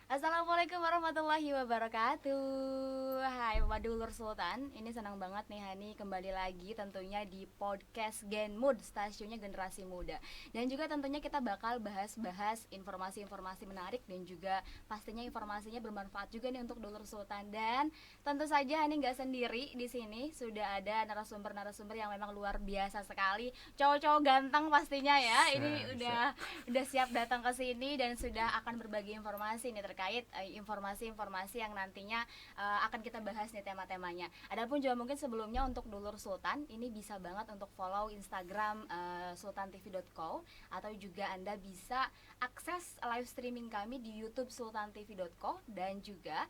Assalamualaikum warahmatullahi wabarakatuh. Hai Bapak Dulur Sultan. Ini senang banget nih Hani kembali lagi tentunya di podcast Gen Mood, stasiunnya generasi muda. Dan juga tentunya kita bakal bahas-bahas informasi-informasi menarik dan juga pastinya informasinya bermanfaat juga nih untuk Dulur Sultan. Dan tentu saja Hani nggak sendiri di sini, sudah ada narasumber-narasumber yang memang luar biasa sekali. Cowok-cowok ganteng pastinya ya. Ini udah siap datang ke sini dan sudah akan berbagi informasi nih terkait informasi-informasi yang nantinya akan kita bahas nih tema-temanya. Adapun juga mungkin sebelumnya untuk Dulur Sultan ini bisa banget untuk follow Instagram sultantv.co atau juga Anda bisa akses live streaming kami di YouTube sultantv.co dan juga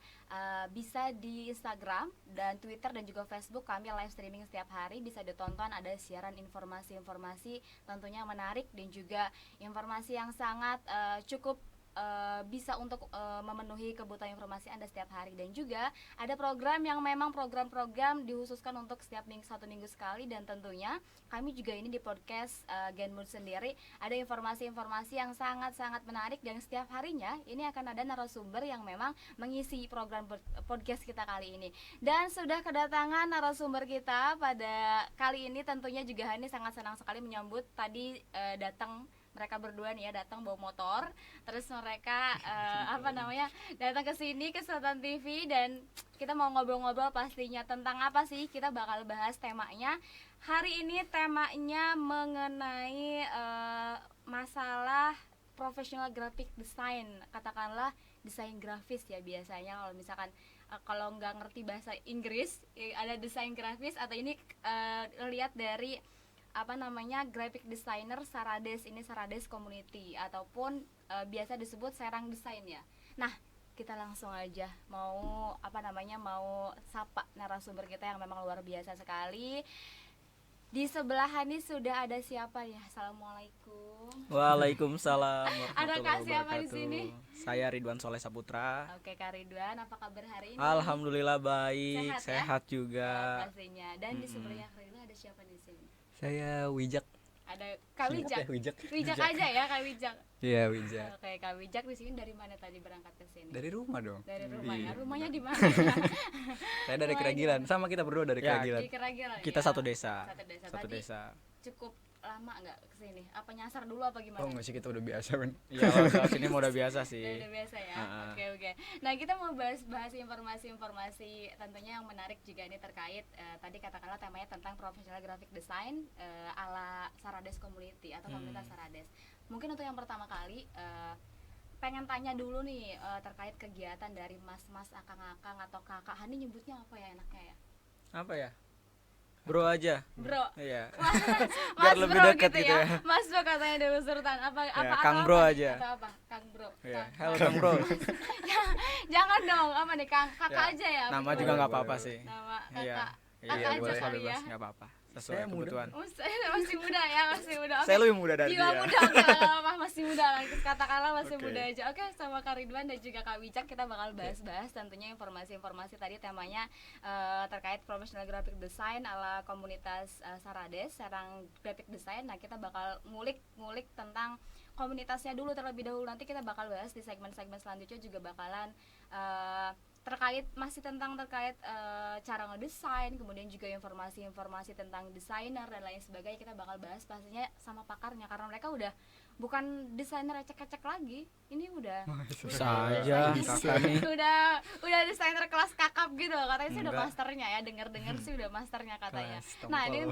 bisa di Instagram dan Twitter dan juga Facebook kami live streaming setiap hari, bisa ditonton, ada siaran informasi-informasi tentunya menarik dan juga informasi yang sangat cukup bisa untuk memenuhi kebutuhan informasi Anda setiap hari. Dan juga ada program yang memang program-program dikhususkan untuk setiap satu minggu sekali. Dan tentunya kami juga ini di podcast Gen Mood sendiri ada informasi-informasi yang sangat-sangat menarik. Dan setiap harinya ini akan ada narasumber yang memang mengisi program podcast kita kali ini. Dan sudah kedatangan narasumber kita pada kali ini, tentunya juga Hani sangat senang sekali menyambut tadi datang mereka berdua nih ya, datang bawa motor, terus mereka datang ke sini ke Sultan TV dan kita mau ngobrol-ngobrol pastinya tentang apa sih, kita bakal bahas temanya hari ini. Temanya mengenai masalah professional graphic design, katakanlah desain grafis ya. Biasanya kalau misalkan kalau nggak ngerti bahasa Inggris ada desain grafis, atau ini lihat dari graphic designer Sarades, ini Sarades community ataupun biasa disebut Serang Desain ya. Nah, kita langsung aja mau sapa narasumber kita yang memang luar biasa sekali. Di sebelah Hani sudah ada siapa ya? Assalamualaikum. Waalaikumsalam Adakah warahmatullahi siapa di sini? wabarakatuh. Saya Ridwan Soleh Saputra. Oke, Kak Ridwan, apa kabar hari ini? Alhamdulillah baik, sehat ya? juga. Pastinya. Dan di sebelahnya Kak Ridwan ada siapa di sini? Saya Wijak. Ada Kak Wijak. Wijak. Wijak aja ya, Kak Wijak. Iya, Wijak. Oke, Kak Wijak di sini dari mana tadi berangkat ke sini? Dari rumah dong. Dari rumah ya. Rumahnya di mana? Saya dari Keragilan. Sama kita berdua dari Keragilan. Di Keragilan. Kita ya? satu desa. Satu desa. Cukup lama nggak kesini? Apa nyasar dulu apa gimana? Oh nggak sih, kita udah biasa kan? Iya, kalau sini mau udah biasa sih. Udah biasa ya. Oke. Nah, kita mau bahas informasi-informasi tentunya yang menarik juga ini terkait tadi katakanlah temanya tentang professional graphic design ala Sarades community atau komunitas Sarades. Mungkin untuk yang pertama kali pengen tanya dulu nih terkait kegiatan dari mas-mas, akang-akang atau kakak. Hani nyebutnya apa ya enaknya ya? Apa ya? Bro aja. Bro. Iya. Mas Biar lebih bro dekat gitu ya. Mas bro katanya dulu Sultan. Kang Bro aja. Atau apa? Kang Bro. Iya. Halo Kang Bro. Jangan dong, apa nih kakak aja ya. Nama juga nggak apa-apa sih. Nama kakak. Iya. Kakak aja boleh kali ya. nggak apa-apa. Sesuai kebutuhan. Masih muda ya, masih muda. Saya lebih muda dari Jiwa dia. muda, oke, masih muda lah. Katakanlah masih Oke. muda aja. Oke, sama Kak Ridwan dan juga Kak Wijak kita bakal bahas-bahas tentunya informasi-informasi tadi temanya terkait professional graphic design ala komunitas Sarades, Serang Graphic Design. Nah, kita bakal ngulik tentang komunitasnya dulu terlebih dahulu. Nanti kita bakal bahas di segmen-segmen selanjutnya juga bakalan terkait cara ngedesain, kemudian juga informasi-informasi tentang desainer dan lain sebagainya. Kita bakal bahas pastinya sama pakarnya karena mereka udah bukan desainer ecek-ecek lagi. Ini udah Saja kakak nih. udah desainer kelas kakap gitu loh. Katanya sih udah Enggak. masternya ya, dengar sih udah masternya katanya. Kelas Nah, ini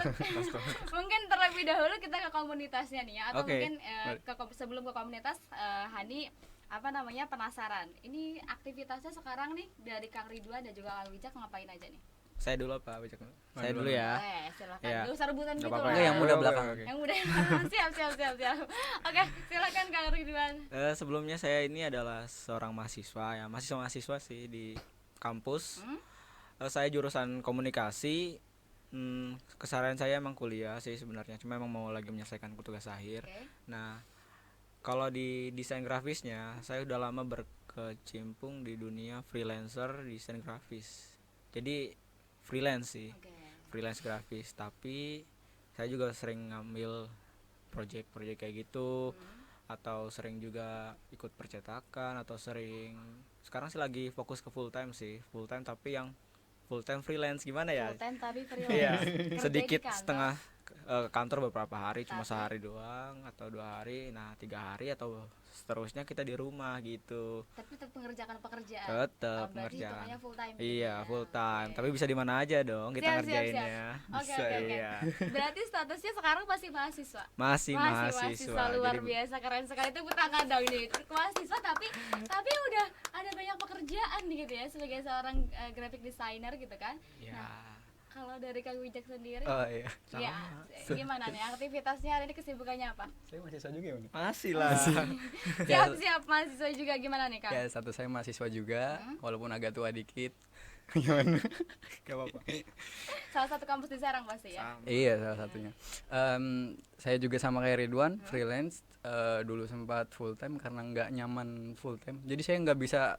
mungkin terlebih dahulu kita ke komunitasnya nih ya, atau Oke. mungkin sebelum ke komunitas Hani penasaran. Ini aktivitasnya sekarang nih dari Kang Ridwan dan juga Kang Wijak ngapain aja nih? Saya dulu apa Wijak? Saya dulu ya. Silakan. Ya. Gak usah rebutan gitu apa-apa loh. ya. Yang muda belakang. Yang muda. Siap. Oke, silakan Kang Ridwan. Sebelumnya saya ini adalah seorang mahasiswa ya, mahasiswa sih di kampus. Saya jurusan komunikasi. Keseharian saya emang kuliah sih sebenarnya, cuma emang mau lagi menyelesaikan tugas akhir. Okay. Nah, kalau di desain grafisnya, saya udah lama berkecimpung di dunia freelancer desain grafis. Jadi freelance sih, freelance grafis. Tapi saya juga sering ngambil project kayak gitu. atau sering juga ikut percetakan, atau sering sekarang sih lagi fokus ke full time sih, full time tapi yang full time freelance gimana ya. Full time tapi Iya, freelance. Kerja di sedikit kantor, setengah kantor beberapa hari, cuma Tapi- sehari doang atau 2 hari, nah 3 hari atau seterusnya kita di rumah gitu. tapi tetap mengerjakan pekerjaan. Tetap Berarti pengerjaan. hitungannya full time. gitu Iya, ya. full time. Oke. Tapi bisa di mana aja dong kita Siap, siap, ngerjainnya. Oke, Bisa, oke, oke. iya. Berarti statusnya sekarang masih mahasiswa. Masih mahasiswa. luar Jadi biasa, keren sekali. Itu tangan dong ini. Mahasiswa tapi udah ada banyak pekerjaan gitu ya sebagai seorang graphic designer gitu kan. ya Kalau dari Kang Wijak sendiri, Oh iya, ya gimana nih aktivitasnya hari ini, kesibukannya apa? saya mahasiswa juga ya, Bun? masih lah. Siap mahasiswa juga, gimana nih Kang? Ya, satu saya mahasiswa juga, walaupun agak tua dikit. Gimana? Gak apa-apa. Salah satu kampus di Serang pasti ya. Sama. Iya, salah satunya. Saya juga sama kayak Ridwan, freelance. Dulu sempat full time karena nggak nyaman full time. Jadi saya nggak bisa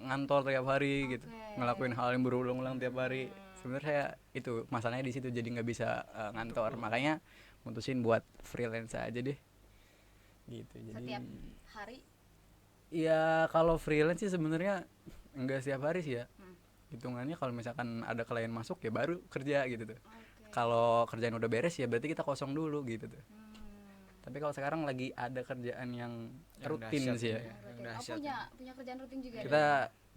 ngantor tiap hari gitu, Oke. ngelakuin hal yang berulang-ulang tiap hari. Sebenarnya saya itu masalahnya di situ, jadi nggak bisa ngantor. Makanya mutusin buat freelance aja deh. Gitu. Jadi Setiap hari. ya kalau freelance sih sebenarnya enggak setiap hari sih ya. Hmm. Hitungannya kalau misalkan ada klien masuk ya baru kerja gitu tuh. Oke. Kalau kerjaan udah beres ya berarti kita kosong dulu gitu tuh. Hmm. Tapi kalau sekarang lagi ada kerjaan yang Yang rutin dahsyat sih ya. ya. Rutin. Yang Oh, dahsyat punya kerjaan rutin juga. Kita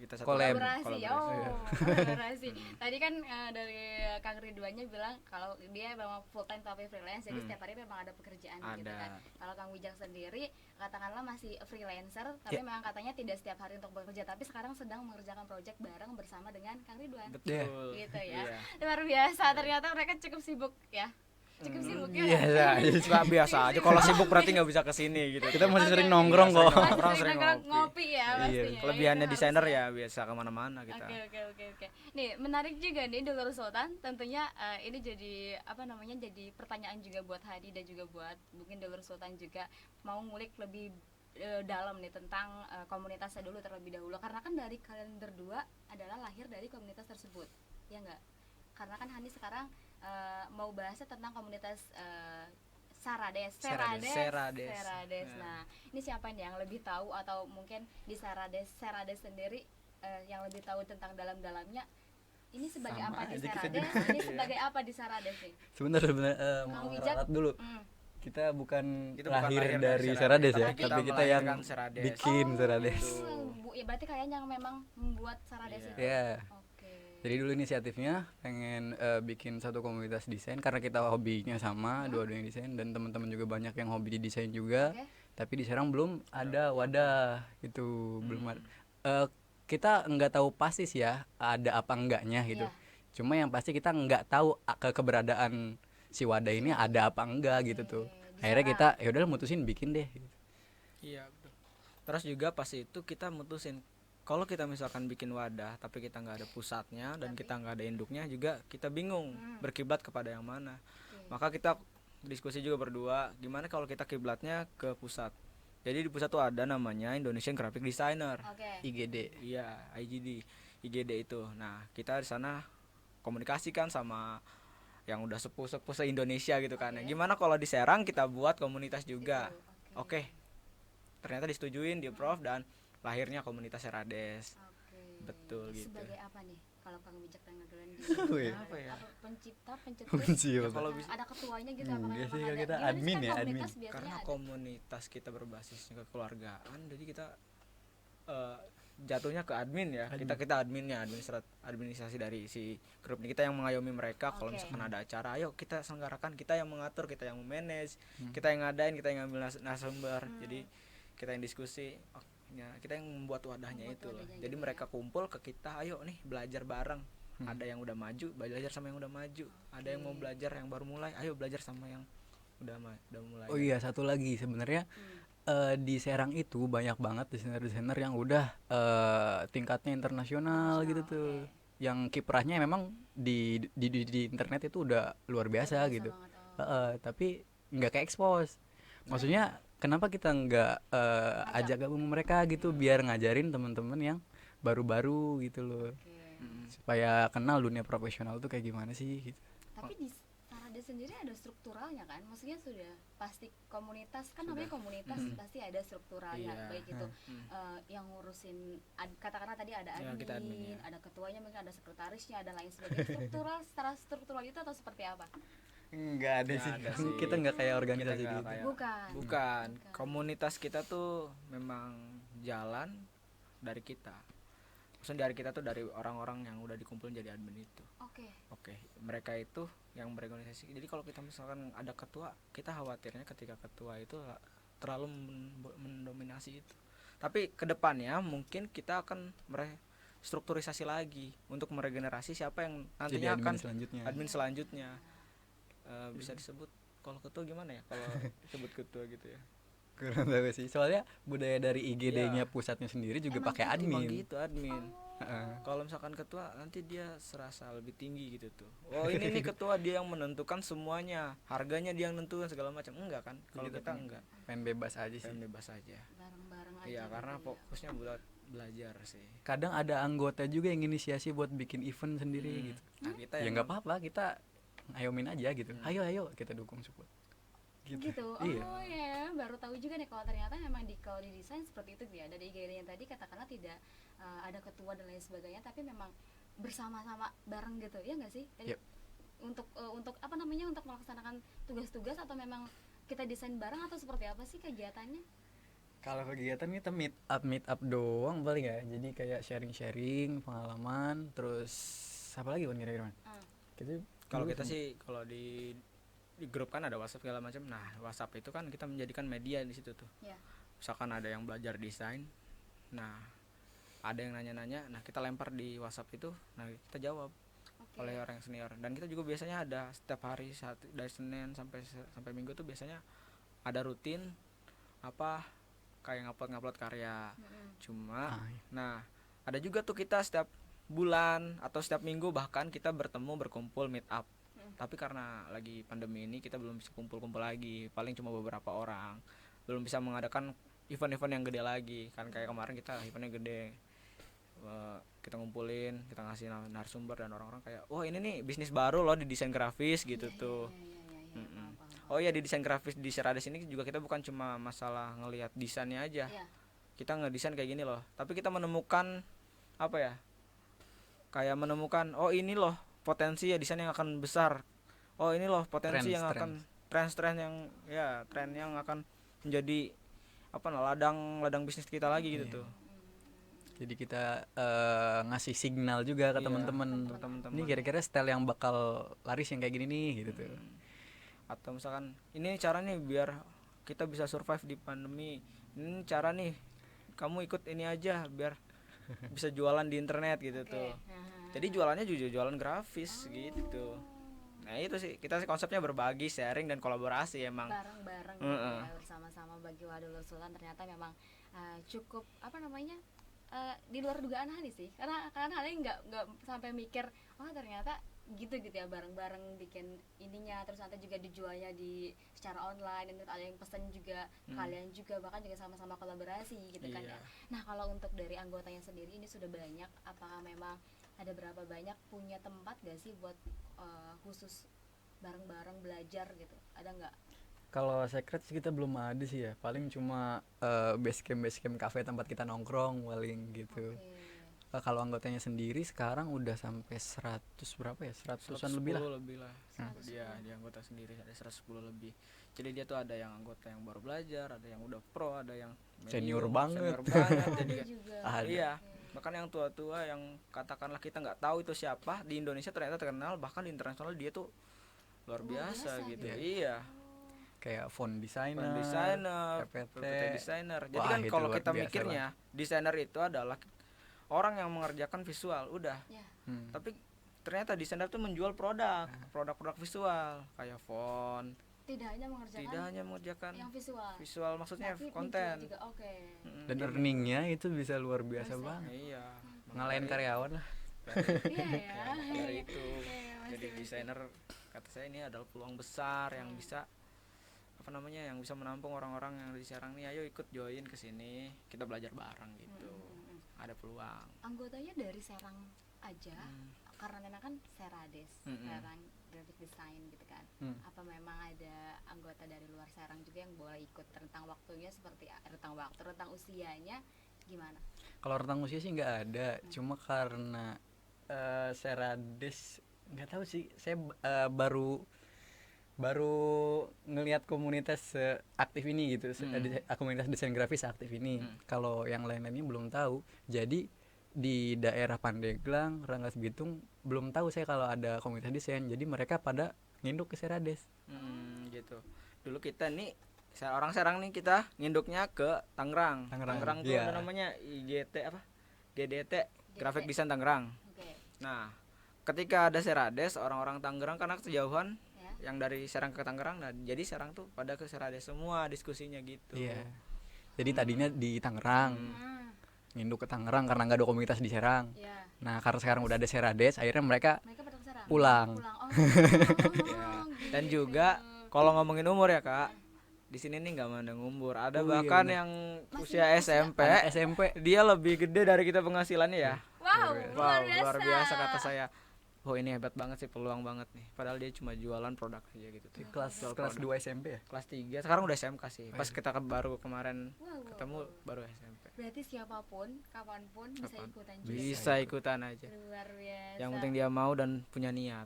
Kita satu Collab. Kolaborasi. kolaborasi. Oh, kolaborasi. Tadi kan dari Kang Ridwannya bilang kalau dia memang full time tapi freelance, jadi setiap hari memang ada pekerjaan gitu Ada. kan. Kalau Kang Wijak sendiri katakanlah masih freelancer, tapi memang katanya tidak setiap hari untuk bekerja, tapi sekarang sedang mengerjakan project bareng bersama dengan Kang Ridwan. Betul. Gitu ya. Iya. Luar biasa, ternyata mereka cukup sibuk ya. Cukup sibuk ya. biasa. Nggak biasa aja. Kalau sibuk berarti nggak bisa kesini gitu. Kita masih Oke, sering oke. nongkrong kok. Masih Nongkrong, sering sering nongkrong, ngopi. ngopi ya Iya. pastinya. Kelebihannya Itu desainer harus ya biasa kemana-mana kita. Oke. Nih menarik juga nih Dulur Sultan. Tentunya ini jadi apa namanya, jadi pertanyaan juga buat Hadi dan juga buat mungkin Dulur Sultan juga, mau ngulik lebih dalam nih tentang komunitasnya dulu terlebih dahulu, karena kan dari kalian berdua adalah lahir dari komunitas tersebut, ya enggak? Karena kan Hani sekarang mau bahasnya tentang komunitas Serades. Serades. Nah, ini siapa nih yang lebih tahu, atau mungkin di Serades sendiri yang lebih tahu tentang dalam-dalamnya? Ini sebagai Sama apa di aja kita Serades? juga. Ini sebagai apa di Serades nih? Sebentar Kang mau Wijak? ralat dulu. Hmm. Kita bukan Kita bukan lahir lahir dari dari Serades ya, Serades, tapi kita kita yang melahirkan Serades. bikin Serades. Ya berarti kalian yang memang membuat Serades Iya. itu. Ya. Oke. Jadi dulu inisiatifnya pengen bikin satu komunitas desain karena kita hobinya sama, dua-duanya desain, dan teman-teman juga banyak yang hobi di desain juga. Oke. Tapi di Serang belum ada wadah gitu, belum ada. Kita nggak tahu pasti sih ya ada apa enggaknya gitu. Iya. Cuma yang pasti kita nggak tahu keberadaan si wadah ini ada apa enggak gitu tuh. Di Akhirnya Serang. kita ya udah mutusin bikin deh. Gitu. Iya, betul. Terus juga pas itu kita mutusin kalau kita misalkan bikin wadah tapi kita nggak ada pusatnya dan kita nggak ada induknya juga, kita bingung berkiblat kepada yang mana. Maka kita diskusi juga berdua, gimana kalau kita kiblatnya ke pusat. Jadi di pusat tuh ada namanya Indonesian Graphic Designer. Oke. IGD. Iya, IGD itu. Nah, kita di sana komunikasikan sama yang udah sepuh-sepuh se-Indonesia gitu kan. Oke. Gimana kalau di Serang kita buat komunitas juga? Gitu, Oke. Ternyata disetujuin, di-approve, dan lahirnya komunitas Serades. Oke. Betul gitu. Sebagai apa nih kalau Kang Wijak tanya duluan Wih. Apa ya? Pencipta, pencetus. Kunci Ya, apa? kalau bisa, Ada ketuanya gitu apakah Enggak memang sih, kalau ada? kita Gimana sih admin kan ya, komunitas biasanya karena ada? komunitas kita berbasisnya kekeluargaan, jadi kita jatuhnya ke admin ya. Kita adminnya, administrasi dari si grup ini. Kita yang mengayomi mereka kalau Oke. misalkan ada acara, ayo kita selenggarakan, kita yang mengatur, kita yang manage, kita yang ngadain, kita yang ngambil narasumber. Jadi kita yang diskusi, kita yang membuat wadahnya Membuat itu loh. wadahnya Jadi gitu mereka kumpul ke kita, ayo nih belajar bareng. Ada yang udah maju, belajar sama yang udah maju. Ada yang mau belajar, yang baru mulai, ayo belajar sama yang udah mulai. Oh iya, satu lagi sebenarnya di Serang itu banyak banget desainer-desainer yang udah tingkatnya internasional gitu tuh. Yang kiprahnya memang di internet itu udah luar biasa gitu. Banget, oh. Tapi nggak ke expose. Maksudnya kenapa kita nggak ajak gabung mereka gitu biar ngajarin teman-teman yang baru-baru gitu loh. Oke. Supaya kenal dunia profesional tuh kayak gimana sih gitu. Tapi di Serades sendiri ada strukturalnya kan, maksudnya sudah pasti komunitas kan, namanya Sudah. komunitas pasti ada strukturalnya, Iya. baik itu yang ngurusin katakanlah tadi ada Ya, kita admin, ya. ada ketuanya, mungkin ada sekretarisnya, ada lain sebagainya. Secara struktural itu atau seperti apa? Enggak ada Nggak sih. ada sih. Kita nggak kayak organisasi Kita nggak gitu. kayak- Bukan. Bukan. Komunitas kita tuh memang jalan dari kita. Maksudnya dari kita tuh dari orang-orang yang udah dikumpulin jadi admin itu. Oke. Mereka itu yang berorganisasi. Jadi kalau kita misalkan ada ketua, kita khawatirnya ketika ketua itu terlalu mendominasi itu. Tapi kedepannya mungkin kita akan strukturisasi lagi untuk meregenerasi siapa yang Jadi nantinya admin akan selanjutnya. admin selanjutnya. Bisa disebut kalau ketua gimana ya kalau disebut ketua gitu ya. Kurang tahu sih. Soalnya budaya dari IGD-nya Iya. pusatnya sendiri juga Emang pakai gitu, Emang admin. gitu admin. Heeh. Kalau misalkan ketua nanti dia serasa lebih tinggi gitu tuh. Oh ini nih ketua, dia yang menentukan semuanya, harganya dia yang nentuin segala macam. Enggak kan? Kalau Jadi kita pengen- enggak, Pengen bebas aja sih. pengen bebas aja. Bareng-bareng aja. Iya, karena gitu ya. fokusnya buat belajar sih. Kadang ada anggota juga yang inisiasi buat bikin event sendiri gitu. Nah, kita Ya yang nggak apa-apa, kita ayomin aja gitu. Ayo kita dukung support. Gitu. Oh Iya. ya, baru tahu juga nih kalau ternyata memang kalau di desain seperti itu ya. Dari IGD yang tadi katakanlah tidak ada ketua dan lain sebagainya, tapi memang bersama-sama bareng gitu. Ya nggak sih? Jadi, Yep. untuk apa namanya, untuk melaksanakan tugas-tugas, atau memang kita desain bareng, atau seperti apa sih kegiatannya? Kalau kegiatan kita meet up doang paling ya. Jadi kayak sharing pengalaman, terus apa lagi Wan, kira-kira? Kita kalau dulu kita sama- sih kalau di grup kan ada WhatsApp segala macam. Nah, WhatsApp itu kan kita menjadikan media di situ tuh. Ya. Misalkan ada yang belajar desain. Nah, ada yang nanya-nanya, nah kita lempar di WhatsApp itu, nah kita jawab Oke. oleh orang yang senior. Dan kita juga biasanya ada setiap hari dari Senin sampai Minggu tuh biasanya ada rutin apa kayak ngupload karya. Cuma iya. nah, ada juga tuh kita setiap bulan atau setiap minggu bahkan kita berkumpul meet up. Tapi karena lagi pandemi ini kita belum bisa kumpul-kumpul lagi, paling cuma beberapa orang. Belum bisa mengadakan event-event yang gede lagi. Kan kayak kemarin kita eventnya gede. Kita ngumpulin, kita ngasih narasumber dan orang-orang kayak, "Oh, ini nih bisnis baru loh di desain grafis," gitu tuh. Iya, paham. Oh iya, di desain grafis di Serades ini juga kita bukan cuma masalah ngelihat desainnya aja. Iya. Kita ngedesain kayak gini loh. Tapi kita menemukan apa ya? Kayak menemukan, oh ini loh potensi ya desain yang akan besar. Oh ini loh potensi yang akan tren yang akan menjadi apa ladang bisnis kita lagi gitu tuh. Jadi kita ngasih signal juga ke Iya, teman-teman. ke teman-teman. Ini kira-kira style yang bakal laris yang kayak gini nih gitu tuh. Atau misalkan ini cara nih biar kita bisa survive di pandemi. Ini cara nih, kamu ikut ini aja biar bisa jualan di internet gitu tuh. Jadi jualannya juga jualan grafis gitu. Nah itu sih, kita sih konsepnya berbagi, sharing dan kolaborasi emang. Bareng-bareng gitu ya, bersama-sama bagi Wadul Sultan. Ternyata memang cukup apa namanya, di luar dugaan Hani sih, karena Hani nggak sampai mikir, oh ternyata gitu ya, bareng-bareng bikin ininya, terus nanti juga dijualnya di secara online, dan ada yang pesen juga kalian juga, bahkan juga sama-sama kolaborasi gitu kan ya. Iya. Nah kalau untuk dari anggotanya sendiri ini sudah banyak, apakah memang ada berapa banyak, punya tempat gak sih buat khusus bareng-bareng belajar gitu, ada nggak? Kalau secret sih kita belum ada sih ya. Paling cuma base camp cafe tempat kita nongkrong paling gitu. Kalau anggotanya sendiri sekarang udah sampai 100 berapa ya? 100-an lebih lah. lah. Dia anggota sendiri ada 110 lebih. Jadi dia tuh ada yang anggota yang baru belajar, ada yang udah pro, ada yang Senior medium, banget. Jadi juga. iya. Bahkan yang tua-tua yang katakanlah kita nggak tahu itu siapa, di Indonesia ternyata terkenal, bahkan di internasional dia tuh luar biasa gitu. Iya. Kayak font designer, PPT designer. Jadi Wah, kan itu kalau luar kita biasa mikirnya desainer itu adalah orang yang mengerjakan visual, udah. Ya. Tapi ternyata desainer tuh menjual produk-produk visual kayak font. Tidak hanya mengerjakan yang visual maksudnya tapi konten. juga, oke. dan earningnya itu bisa luar biasa Bisa. banget. Iya. Ngalahin karyawan lah. Iya ya. Dari itu Iya, jadi masih. desainer, kata saya ini adalah peluang besar yang bisa apa namanya, yang bisa menampung orang-orang yang di Serang nih, ayo ikut join ke sini, kita belajar bareng gitu. Ada peluang. Anggotanya dari Serang aja, karena memang kan Serades, Serang graphic design gitu kan. Apa memang ada anggota dari luar Serang juga yang boleh ikut? Rentang waktunya seperti rentang usianya gimana? Kalau rentang usia sih nggak ada, cuma karena Serades nggak tahu sih, saya baru ngelihat komunitas aktif ini gitu, komunitas desain grafis aktif ini. Kalau yang lain-lainnya belum tahu. Jadi di daerah Pandeglang, Ranggas Bitung belum tahu saya kalau ada komunitas desain. Jadi mereka pada nginduk ke Serades. Gitu. Dulu kita nih orang Serang nih, kita nginduknya ke Tangerang. Tangerang tuh iya. ada namanya IGT apa? GDT, Graphic Design Tangerang. Oke. Nah, ketika ada Serades, orang-orang Tangerang karena kejauhan yang dari Serang ke Tangerang, nah jadi Serang tuh pada ke Serades semua diskusinya gitu. Iya. Jadi tadinya di Tangerang, nginduk ke Tangerang karena nggak ada komunitas di Serang. Iya. Nah karena sekarang udah ada Serades, akhirnya mereka Pada ke Serang. pulang. Oh. Dan juga kalau ngomongin umur ya Kak, di sini nih nggak mandang umur. Ada bahkan yang usia SMP, SMP dia lebih gede dari kita penghasilannya ya. Wow, Luar biasa kata saya. Oh ini hebat banget sih, peluang banget nih. Padahal dia cuma jualan produk aja gitu. kelas 2 SMP ya. Kelas 3, sekarang udah SMK sih. Pas kita baru kemarin ketemu baru SMP. Berarti siapapun, kapanpun bisa ikutan juga. Bisa ikutan aja. Luar biasa. Yang penting dia mau dan punya niat.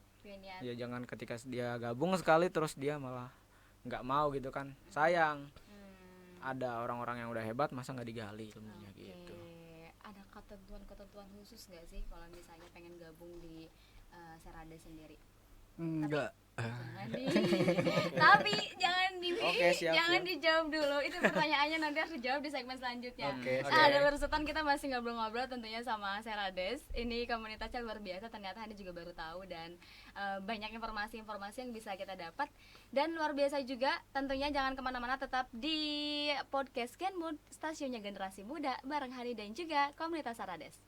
Ya jangan ketika dia gabung sekali terus dia malah nggak mau gitu kan. Sayang. Ada orang-orang yang udah hebat masa nggak digali ilmunya gitu. Ada ketentuan khusus nggak sih kalau misalnya pengen gabung di Serades sendiri? Enggak. Tapi jangan siap. dijawab dulu. Itu pertanyaannya nanti harus dijawab di segmen selanjutnya. Oke. Dulur Sultan, kita masih ngobrol-ngobrol tentunya sama Serades. Ini komunitasnya luar biasa, ternyata Hani juga baru tahu, dan banyak informasi-informasi yang bisa kita dapat. Dan luar biasa juga, tentunya jangan kemana-mana, tetap di podcast Gen Mood, stasiunnya generasi muda bareng Hani dan juga komunitas Serades.